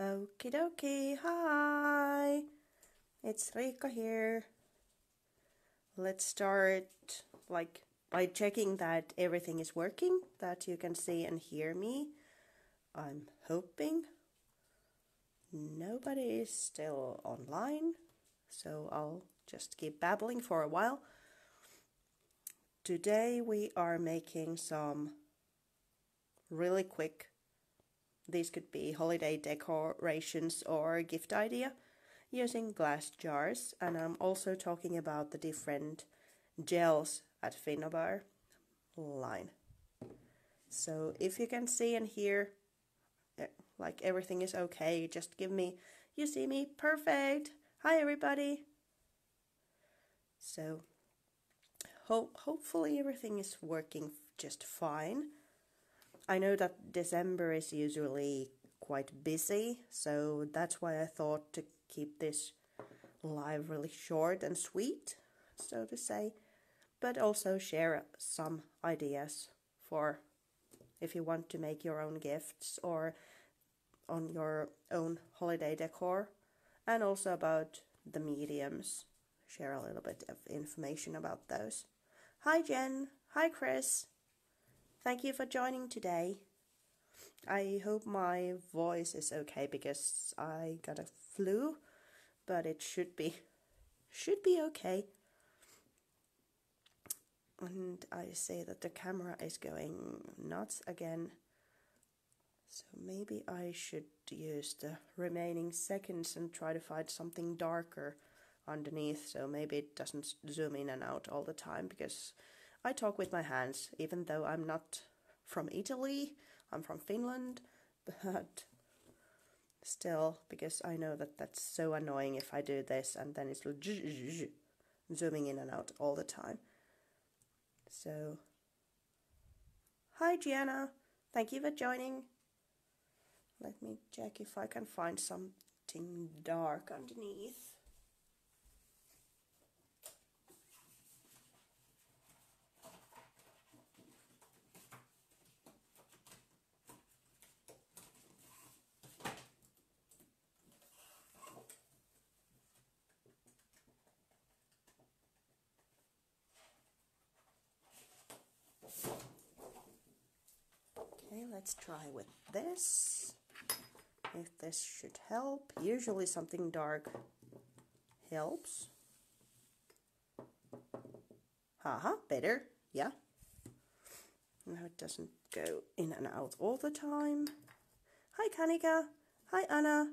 Okie dokie, hi! It's Riikka here. Let's start by checking that everything is working, that you can see and hear me. I'm hoping nobody is still online, so I'll just keep babbling for a while. Today we are making some really quick, these could be holiday decorations or gift idea, using glass jars, and I'm also talking about the different gels at Finnabair line. So if you can see and hear like everything is okay, just give me, you see me, perfect. Hi everybody. So hopefully everything is working just fine. I know that December is usually quite busy, so that's why I thought to keep this live really short and sweet, so to say, but also share some ideas for if you want to make your own gifts or on your own holiday decor, and also about the mediums, share a little bit of information about those. Hi Jen, hi Chris, thank you for joining today. I hope my voice is okay because I got a flu, but it should be okay. And I say that the camera is going nuts again, so maybe I should use the remaining seconds and try to find something darker underneath, so maybe it doesn't zoom in and out all the time, because I talk with my hands, even though I'm not from Italy, I'm from Finland, but still, because I know that that's so annoying if I do this and then it's zooming in and out all the time. So, hi Gianna, thank you for joining. Let me check if I can find something dark underneath. Okay, let's try with this. If this should help. Usually something dark helps. Haha, better, yeah. Now it doesn't go in and out all the time. Hi Kanika, hi Anna.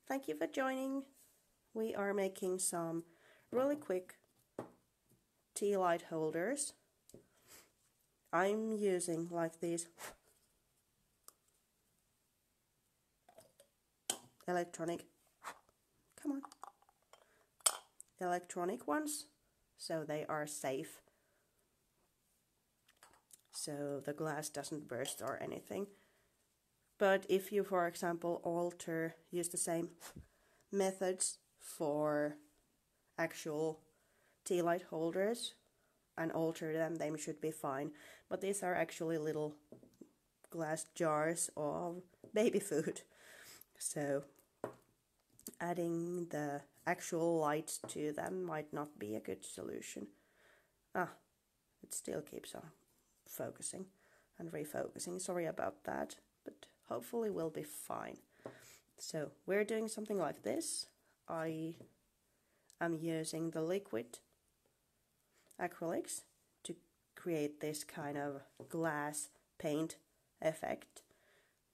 Thank you for joining. We are making some really quick tea light holders. I'm using like these electronic ones, so they are safe, so the glass doesn't burst or anything. But if you, for example, use the same methods for actual tea light holders and alter them, they should be fine. But these are actually little glass jars of baby food, so adding the actual light to them might not be a good solution. It still keeps on focusing and refocusing. Sorry about that, but hopefully we'll be fine. So we're doing something like this. I am using the liquid acrylics to create this kind of glass paint effect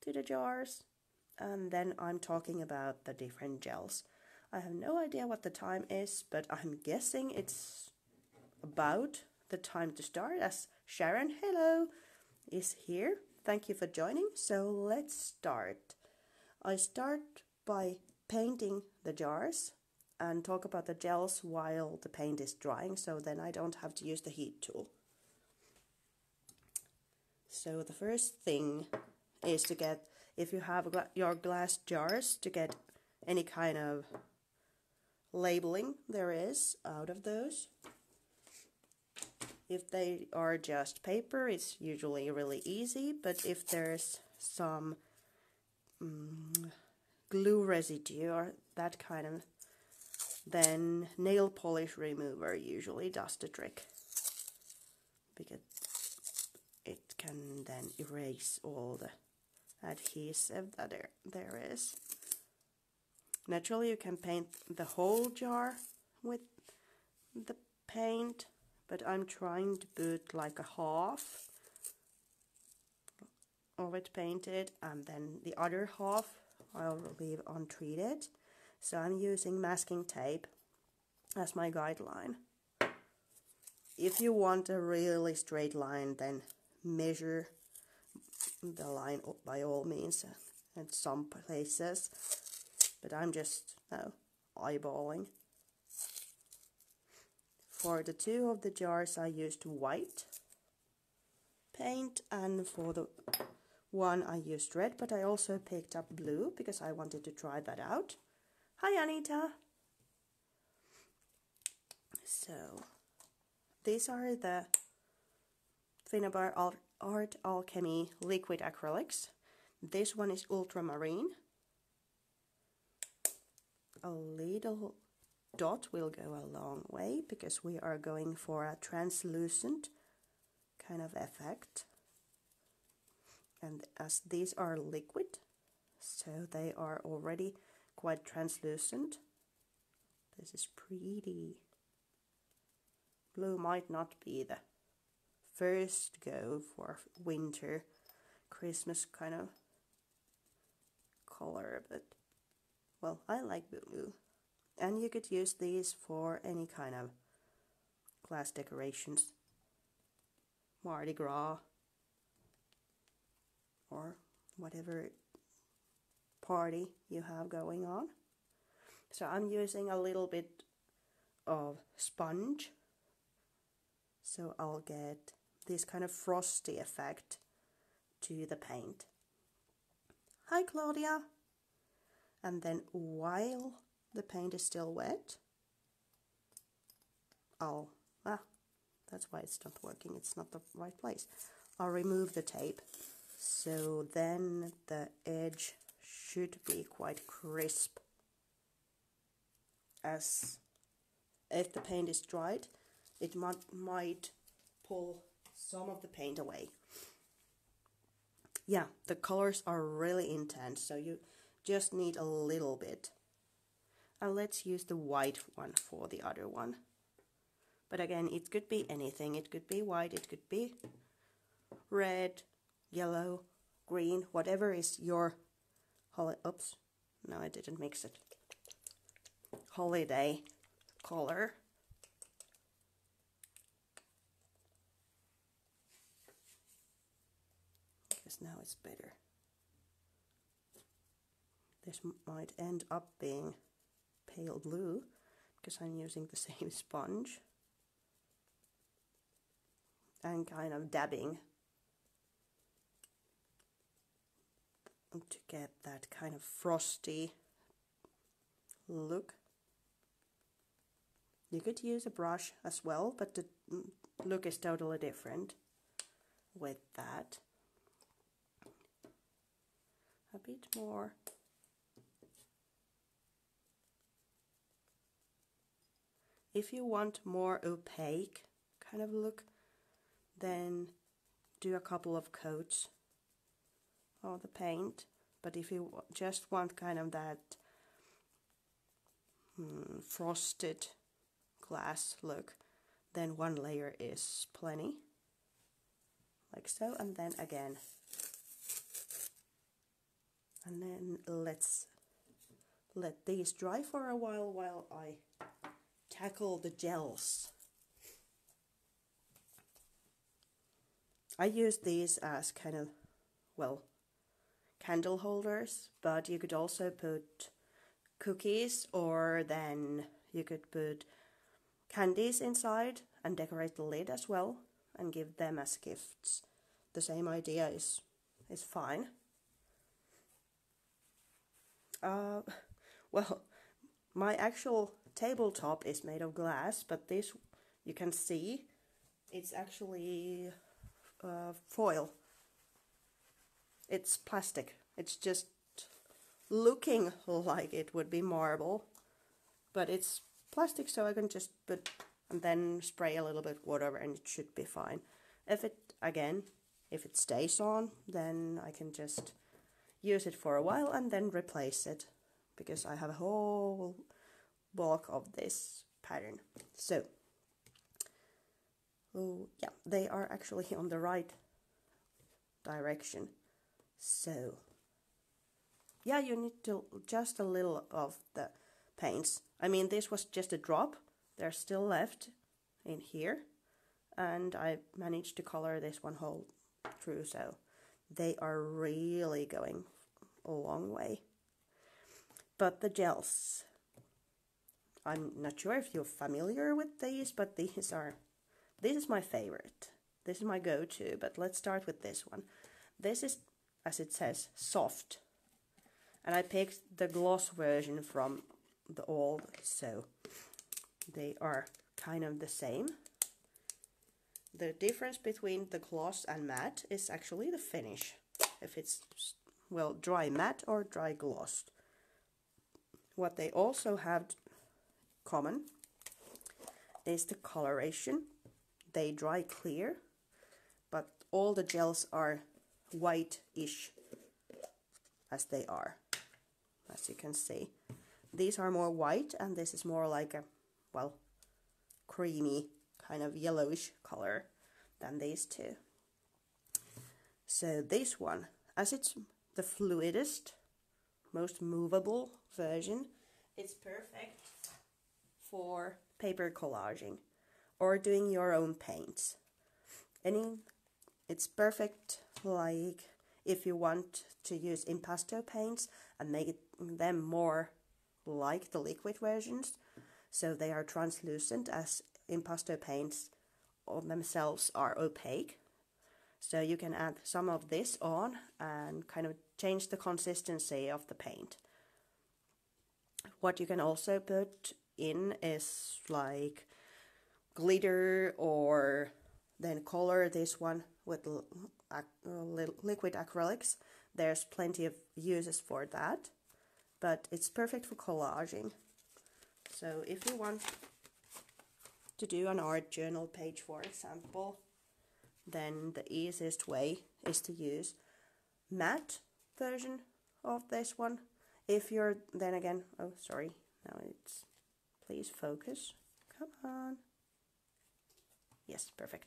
to the jars, and then I'm talking about the different gels. I have no idea what the time is, but I'm guessing it's about the time to start, as Sharon, hello, is here. Thank you for joining. So let's start. I start by painting the jars and talk about the gels while the paint is drying, so then I don't have to use the heat tool. So the first thing is to get, if you have your glass jars, to get any kind of labeling there is out of those. If they are just paper, it's usually really easy, but if there's some glue residue or that kind of, then nail polish remover usually does the trick, because it can then erase all the adhesive that there is. Naturally, you can paint the whole jar with the paint, but I'm trying to put like a half of it painted, and then the other half I'll leave untreated. So I'm using masking tape as my guideline. If you want a really straight line, then measure the line by all means at some places, but I'm just eyeballing. For the two of the jars I used white paint, and for the one I used red, but I also picked up blue because I wanted to try that out. Hi Anita! So these are the Finnabair Art Alchemy liquid acrylics. This one is ultramarine. A little dot will go a long way because we are going for a translucent kind of effect. And as these are liquid, so they are already quite translucent. This is pretty. Blue might not be the first go for winter, Christmas kind of color, but well, I like blue. And you could use these for any kind of glass decorations, Mardi Gras, or whatever party you have going on. So I'm using a little bit of sponge, so I'll get this kind of frosty effect to the paint. Hi Claudia! And then while the paint is still wet, that's why it's not working, it's not the right place. I'll remove the tape, so then the edge should be quite crisp, as if the paint is dried, it might pull some of the paint away. Yeah, the colors are really intense, so you just need a little bit. And let's use the white one for the other one. But again, it could be anything. It could be white, it could be red, yellow, green, whatever is your oops, no, I didn't mix it. Holiday color. Because now it's better. This might end up being pale blue because I'm using the same sponge and kind of dabbing to get that kind of frosty look. You could use a brush as well, but the look is totally different with that. A bit more. If you want more opaque kind of look, then do a couple of coats of the paint. But if you just want kind of that frosted glass look, then one layer is plenty, like so, and then again. And then let's let these dry for a while I tackle the gels. I use these as kind of, well, candle holders, but you could also put cookies, or then you could put candies inside and decorate the lid as well and give them as gifts. The same idea is fine. Well, my actual tabletop is made of glass, but this, you can see, it's actually foil. It's plastic. It's just looking like it would be marble, but it's plastic, so I can just put and then spray a little bit water and it should be fine. If it stays on, then I can just use it for a while and then replace it, because I have a whole bulk of this pattern. So, oh yeah, they are actually on the right direction. So, yeah, you need to just a little of the paints. I mean, this was just a drop. They're still left in here, and I managed to color this one whole through, so they are really going a long way. But the gels, I'm not sure if you're familiar with these, but this is my favorite. This is my go-to, but let's start with this one. This is, as it says, soft. And I picked the gloss version from the old, so they are kind of the same. The difference between the gloss and matte is actually the finish. If it's, well, dry matte or dry glossed. What they also have common is the coloration. They dry clear, but all the gels are white-ish as they are, as you can see. These are more white and this is more like a, well, creamy kind of yellowish color than these two. So this one, as it's the fluidest, most movable version, it's perfect for paper collaging or doing your own paints. It's perfect like if you want to use impasto paints and make them more like the liquid versions, so they are translucent, as impasto paints on themselves are opaque. So you can add some of this on and kind of change the consistency of the paint. What you can also put in is like glitter, or then color this one with liquid acrylics. There's plenty of uses for that, but it's perfect for collaging. So if you want to do an art journal page, for example, then the easiest way is to use matte version of this one. If you're then again, oh sorry, now it's, please focus, come on. Yes, perfect.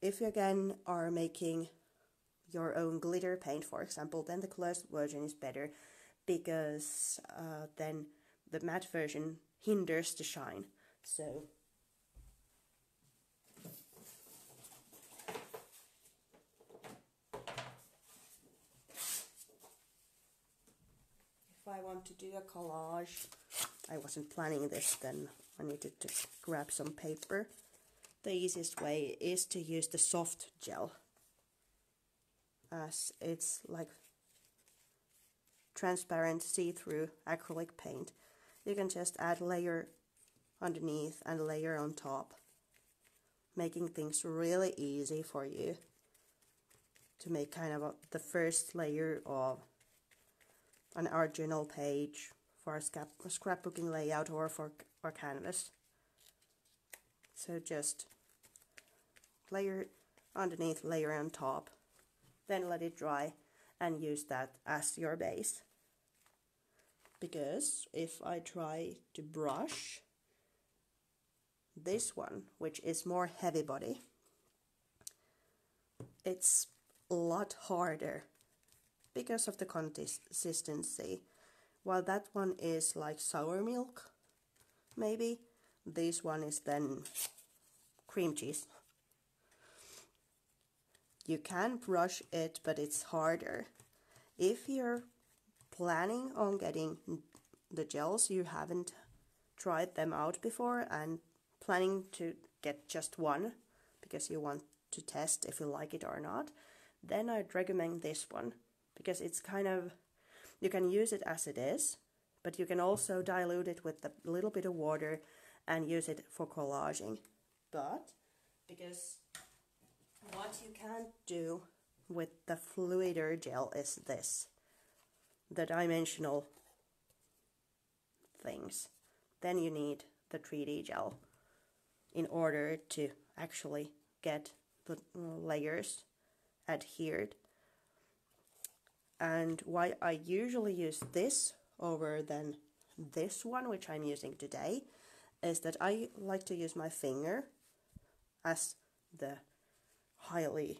If you again are making your own glitter paint, for example, then the closed version is better, because then the matte version hinders the shine. So if I want to do a collage, I wasn't planning this, then I needed to grab some paper. The easiest way is to use the soft gel, as it's like transparent see-through acrylic paint. You can just add layer underneath and layer on top, making things really easy for you to make kind of the first layer of an art journal page for a scrapbooking layout or for canvas. So just layer underneath, layer on top, then let it dry and use that as your base. Because if I try to brush this one, which is more heavy body, it's a lot harder because of the consistency. While that one is like sour milk, maybe, this one is then cream cheese. You can brush it, but it's harder. If you're planning on getting the gels, you haven't tried them out before and planning to get just one because you want to test if you like it or not, then I'd recommend this one, because it's kind of, you can use it as it is, but you can also dilute it with a little bit of water and use it for collaging. But because what you can't do with the fluider gel is this. the dimensional things, then you need the 3D gel in order to actually get the layers adhered. And why I usually use this over than this one, which I'm using today, is that I like to use my finger as the highly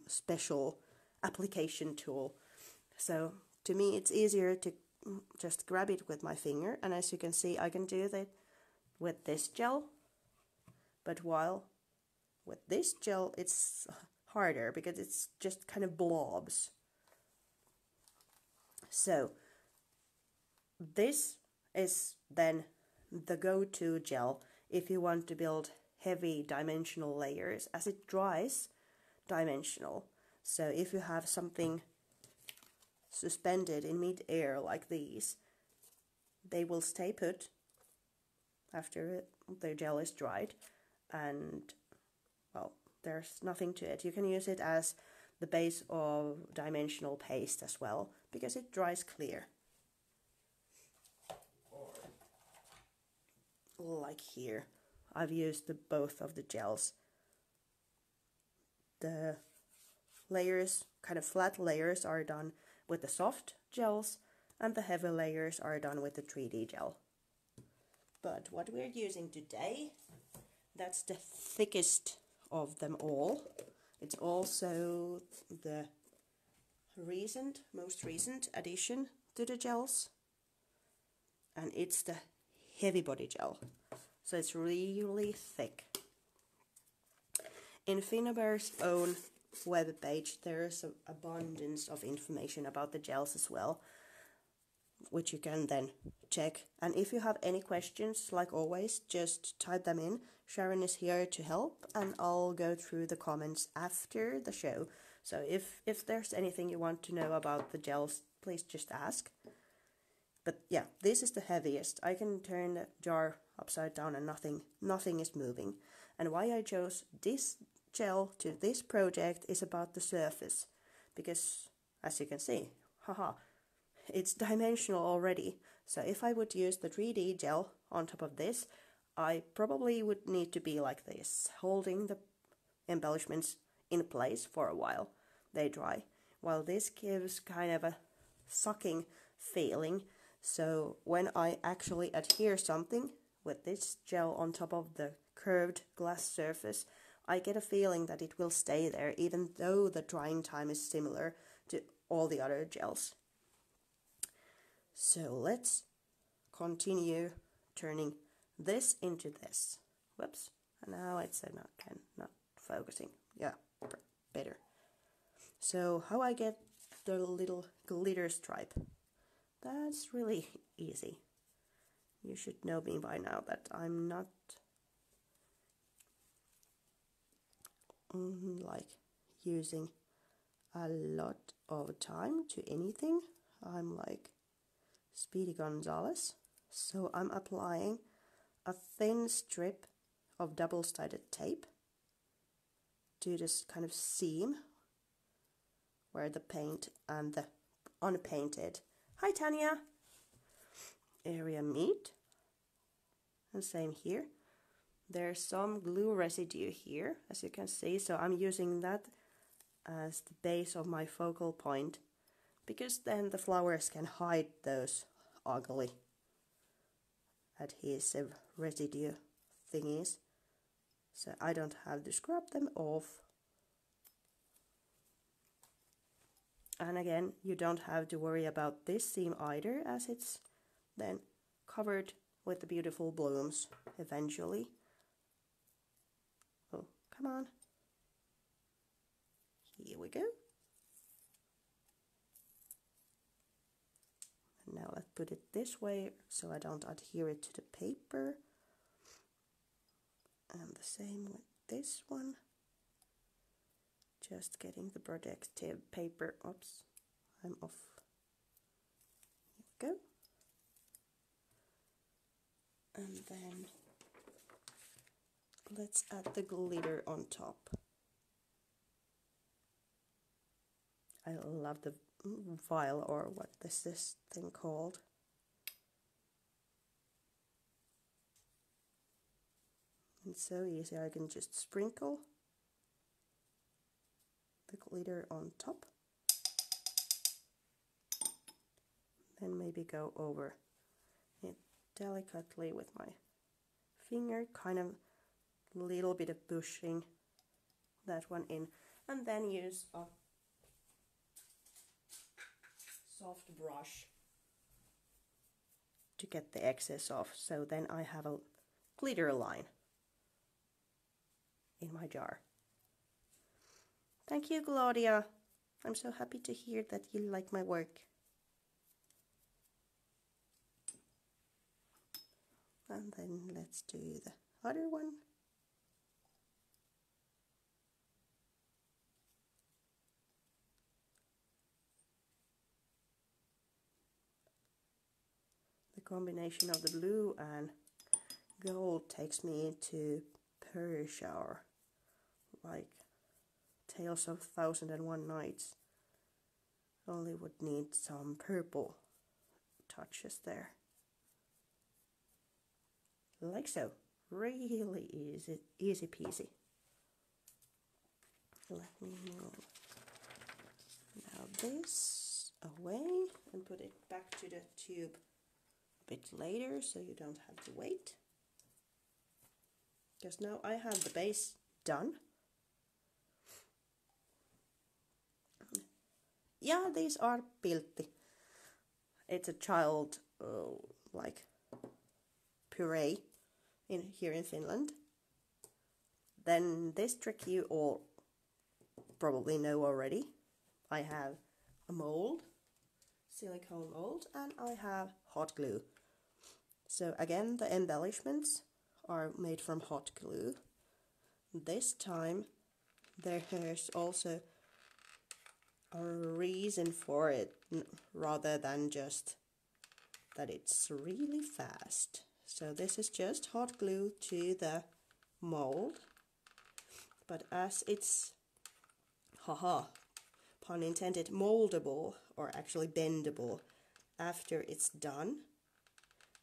special application tool. So to me it's easier to just grab it with my finger, and as you can see I can do that with this gel, but while with this gel it's harder because it's just kind of blobs. So this is then the go-to gel if you want to build heavy dimensional layers, as it dries dimensional. So if you have something suspended in mid-air like these, they will stay put after the gel is dried, and well, there's nothing to it. You can use it as the base of dimensional paste as well, because it dries clear. Like here, I've used both of the gels. The layers, kind of flat layers, are done with the soft gels, and the heavy layers are done with the 3D gel. But what we're using today, that's the thickest of them all. It's also the most recent addition to the gels, and it's the heavy body gel, so it's really thick. In Finnabair's own web page there is an abundance of information about the gels as well, which you can then check. And if you have any questions, like always, just type them in. Sharon is here to help, and I'll go through the comments after the show. So if there's anything you want to know about the gels, please just ask. But yeah, this is the heaviest. I can turn the jar upside down and nothing is moving. And why I chose this gel to this project is about the surface, because as you can see, it's dimensional already. So if I would use the 3D gel on top of this, I probably would need to be like this, holding the embellishments in place for a while they dry, while this gives kind of a sucking feeling. So when I actually adhere something with this gel on top of the curved glass surface, I get a feeling that it will stay there, even though the drying time is similar to all the other gels. So let's continue turning this into this. Whoops, and now it's not focusing. Yeah, better. So how I get the little glitter stripe? That's really easy. You should know me by now that I'm not like using a lot of time to anything. I'm like Speedy Gonzales. So I'm applying a thin strip of double-sided tape to this kind of seam where the paint and the unpainted, hi Tanya, area meet. And same here. There's some glue residue here, as you can see, so I'm using that as the base of my focal point, because then the flowers can hide those ugly adhesive residue thingies, so I don't have to scrub them off. And again, you don't have to worry about this seam either, as it's then covered with the beautiful blooms eventually. Oh, come on. Here we go. And now let's put it this way so I don't adhere it to the paper. And the same with this one. Just getting the protective paper. Oops, I'm off. Here we go. And then let's add the glitter on top. I love the vial, or what is this thing called? It's so easy. I can just sprinkle the glitter on top, then maybe go over it delicately with my finger, kind of a little bit of pushing that one in, and then use a soft brush to get the excess off. So then I have a glitter line in my jar. Thank you, Claudia. I'm so happy to hear that you like my work. And then let's do the other one. The combination of the blue and gold takes me to Persia, like Tales of 1001 Nights. Only would need some purple touches there. Like so. Really easy peasy. Let me move now this away and put it back to the tube a bit later so you don't have to wait. Because now I have the base done. Yeah, these are piltti. It's a child like puree here in Finland. Then this trick you all probably know already. I have a mold, silicone mold, and I have hot glue. So again, the embellishments are made from hot glue. This time there's also a reason for it, rather than just that it's really fast. So this is just hot glue to the mold, but as it's, pun intended, moldable, or actually bendable after it's done,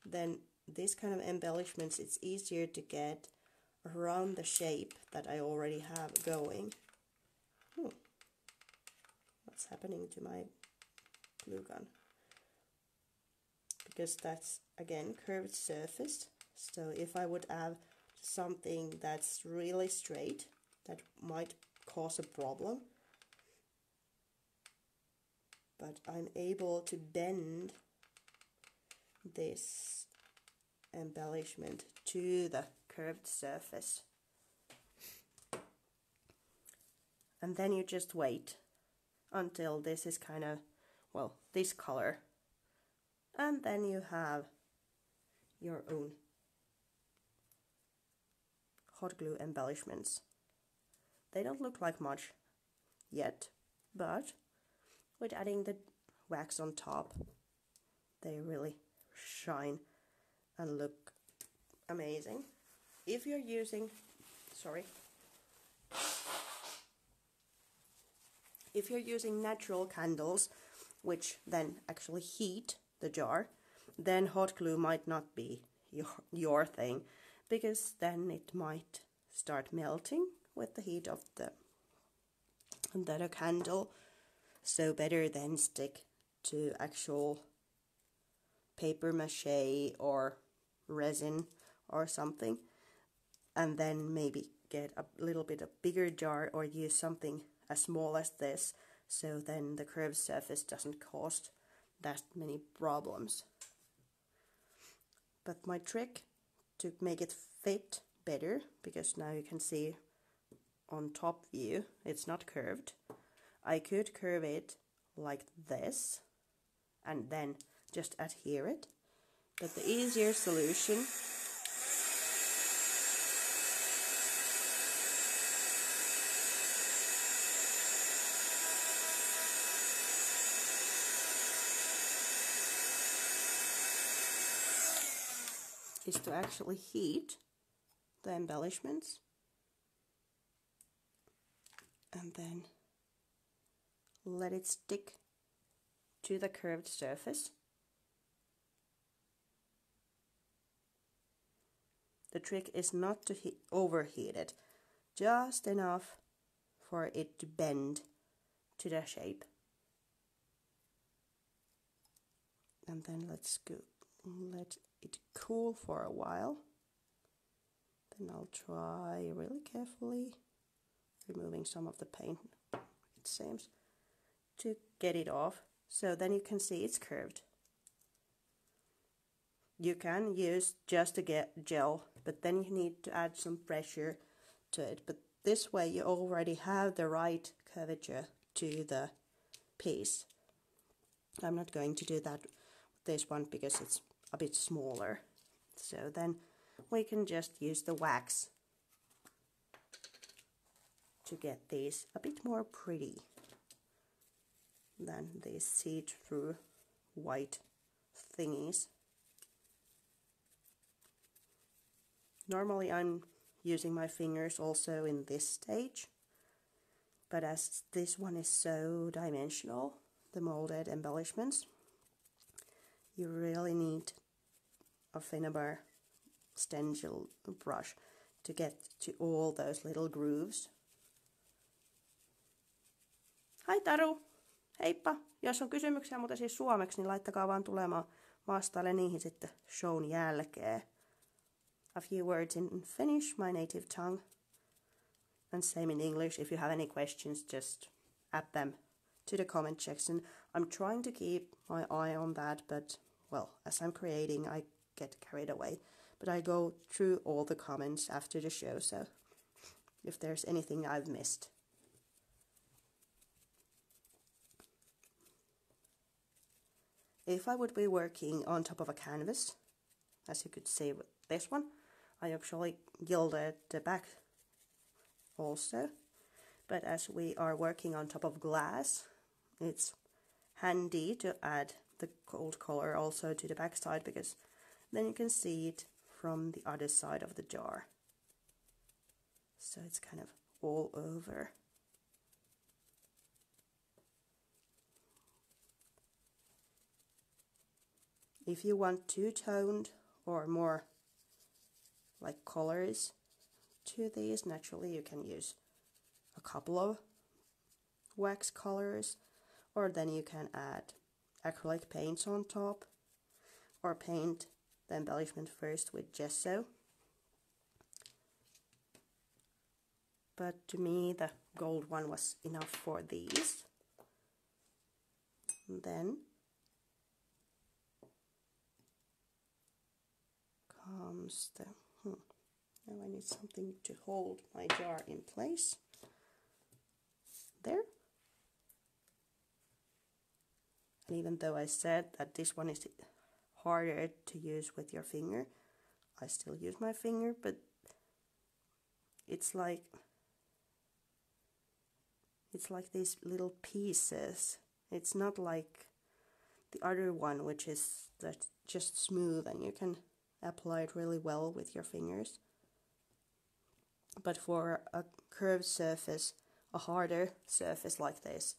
then this kind of embellishments, it's easier to get around the shape that I already have going. What's happening to my glue gun? Because that's again curved surface, so if I would have something that's really straight, that might cause a problem. But I'm able to bend this embellishment to the curved surface. And then you just wait until this is kind of, well, this color. And then you have your own hot glue embellishments. They don't look like much yet, but with adding the wax on top, they really shine and look amazing. If you're using, if you're using natural candles, which then actually heat the jar, then hot glue might not be your thing, because then it might start melting with the heat of the candle. So better then stick to actual paper mache or resin or something, and then maybe get a little bit of bigger jar or use something as small as this, so then the curved surface doesn't cause that many problems. But my trick to make it fit better, because now you can see on top view it's not curved, I could curve it like this and then just adhere it, but the easier solution is to actually heat the embellishments and then let it stick to the curved surface. The trick is not to overheat it, just enough for it to bend to the shape. And then let's go let it cool for a while. Then I'll try really carefully removing some of the paint, it seems, to get it off. So then you can see it's curved. You can use just a gel, but then you need to add some pressure to it. But this way you already have the right curvature to the piece. I'm not going to do that with this one because it's a bit smaller. So then we can just use the wax to get these a bit more pretty than these see-through white thingies. Normally I'm using my fingers also in this stage, but as this one is so dimensional, the molded embellishments, you really need a Finnabair stencil brush to get to all those little grooves. Hai Taru! Heippa! Jos on kysymyksiä, mutta siis suomeksi, niin laittakaa vaan tulemaan vastaille niihin sitten shown jälkeen. A few words in Finnish, my native tongue, and same in English. If you have any questions, just add them to the comment section. I'm trying to keep my eye on that, but, well, as I'm creating, I get carried away. But I go through all the comments after the show, so if there's anything I've missed. If I would be working on top of a canvas, as you could see with this one, I actually gilded the back also. But as we are working on top of glass, it's handy to add the gold color also to the back side, because then you can see it from the other side of the jar. So it's kind of all over. If you want two-toned or more like colors to these, naturally you can use a couple of wax colors, or then you can add acrylic paints on top, or paint the embellishment first with gesso. But to me the gold one was enough for these. And then comes the now I need something to hold my jar in place. There. And even though I said that this one is harder to use with your finger, I still use my finger, but it's like these little pieces. It's not like the other one, which is that just smooth and you can apply it really well with your fingers. But for a curved surface, a harder surface like this,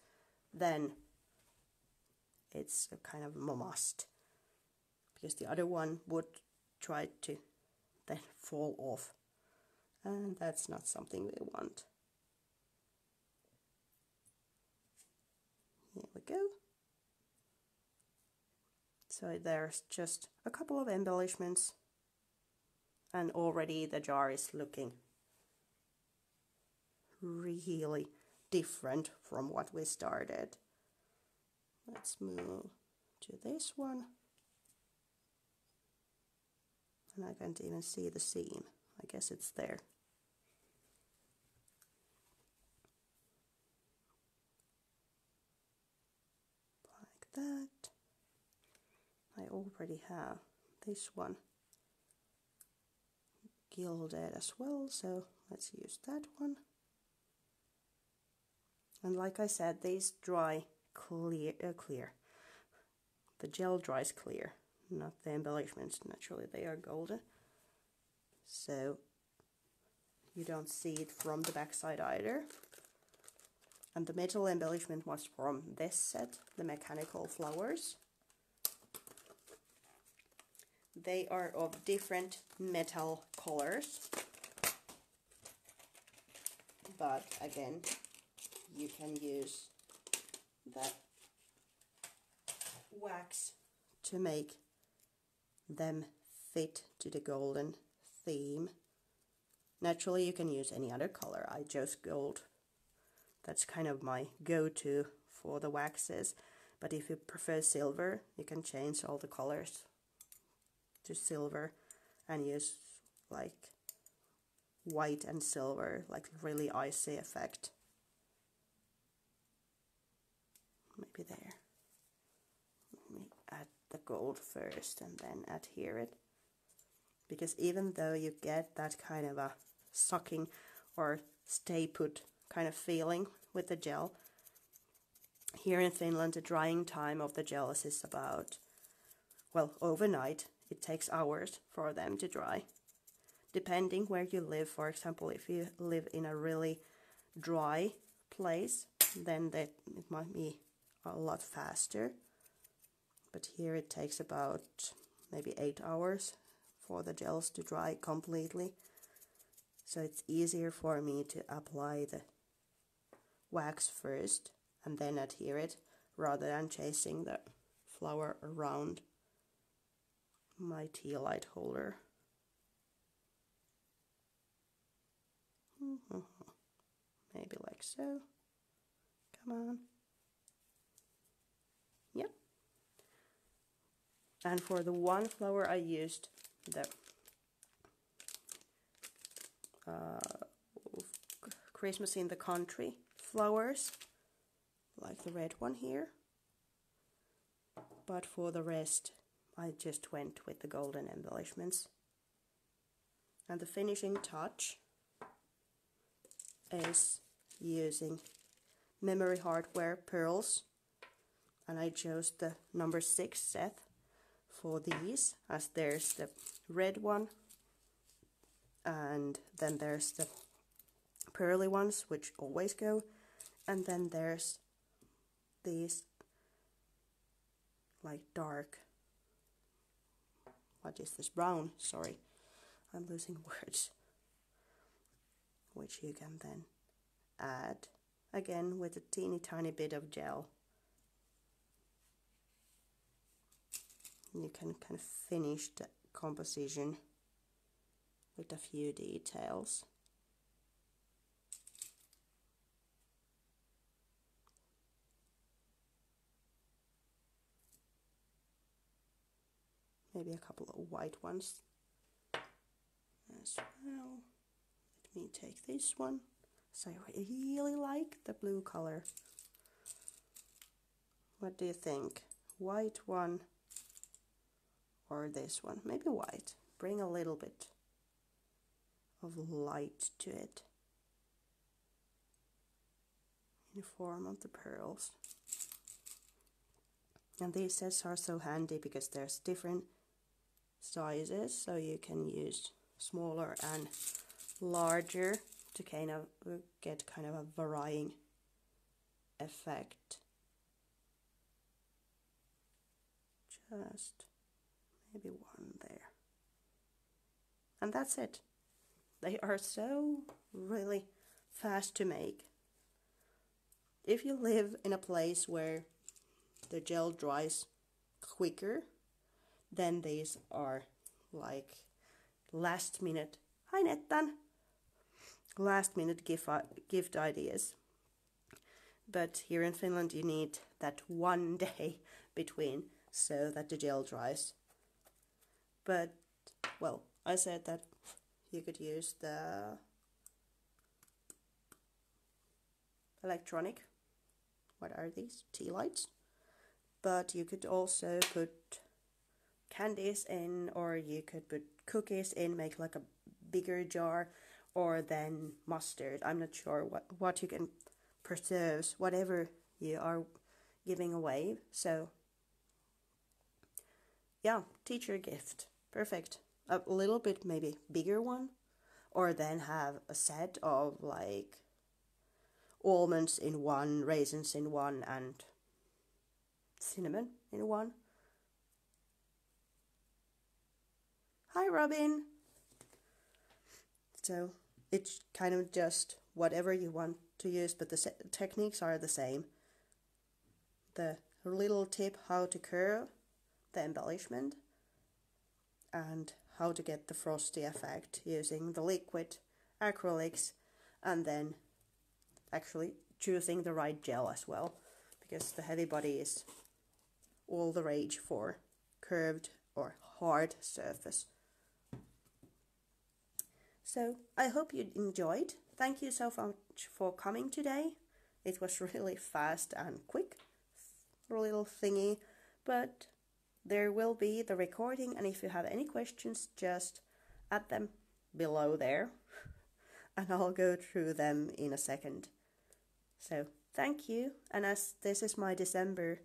then it's a kind of a must, because the other one would try to then fall off, and that's not something we want. Here we go. So there's just a couple of embellishments, and already the jar is looking really different from what we started. Let's move to this one. And I can't even see the seam. I guess it's there. Like that. I already have this one gilded as well, so let's use that one. And like I said, these dry clear. The gel dries clear, not the embellishments. Naturally, they are golden, so you don't see it from the backside either. And the metal embellishment was from this set, the mechanical flowers. They are of different metal colors, but again, you can use that wax to make them fit to the golden theme. Naturally, you can use any other color. I chose gold. That's kind of my go-to for the waxes. But if you prefer silver, you can change all the colors to silver and use like white and silver, like really icy effect. Maybe there. Let me add the gold first and then adhere it. Because even though you get that kind of a sucking or stay put kind of feeling with the gel, here in Finland the drying time of the gels is about, well, overnight. It takes hours for them to dry. Depending where you live, for example, if you live in a really dry place, then it might be a lot faster. But here it takes about maybe 8 hours for the gels to dry completely. So it's easier for me to apply the wax first and then adhere it, rather than chasing the flower around my Tealight holder. Maybe like so. Come on. Yep. And for the one flower I used the Christmas in the Country flowers, like the red one here. But for the rest, I just went with the golden embellishments. And the finishing touch is using memory hardware pearls. And I chose the number 6 set for these, as there's the red one, and then there's the pearly ones, which always go, and then there's these like dark, what is this, brown, sorry, I'm losing words, which you can then add again with a teeny tiny bit of gel. You can kind of finish the composition with a few details. Maybe a couple of white ones as well. Let me take this one. So I really like the blue color. What do you think? White one or this one? Maybe white. Bring a little bit of light to it in the form of the pearls. And these sets are so handy because there's different sizes, so you can use smaller and larger to kind of get kind of a varying effect. Just maybe one there. And that's it. They are so really fast to make. If you live in a place where the gel dries quicker, then these are like last minute, hi Nettan, last minute gift ideas. But here in Finland you need that one day between so that the gel dries. But, well, I said that you could use the electronic, what are these, Tealights? But you could also put candies in, or you could put cookies in, make like a bigger jar, or then mustard. I'm not sure what you can preserve, whatever you are giving away. So yeah, teacher gift, perfect. A little bit maybe bigger one, or then have a set of like, almonds in one, raisins in one, and cinnamon in one. Hi Robin! So it's kind of just whatever you want to use, but the techniques are the same. The little tip how to curve the embellishment and how to get the frosty effect using the liquid acrylics, and then actually choosing the right gel as well, because the heavy body is all the rage for curved or hard surface. So I hope you enjoyed. Thank you so much for coming today. It was really fast and quick, little thingy, but there will be the recording, and if you have any questions, just add them below there and I'll go through them in a second. So thank you, and as this is my December,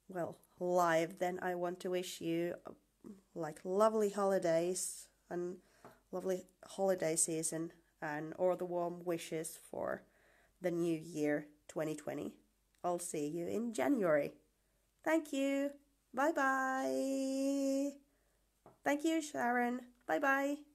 well, live, then I want to wish you like lovely holidays and lovely holiday season, and all the warm wishes for the new year 2020. I'll see you in January. Thank you. Bye bye. Thank you, Sharon. Bye bye.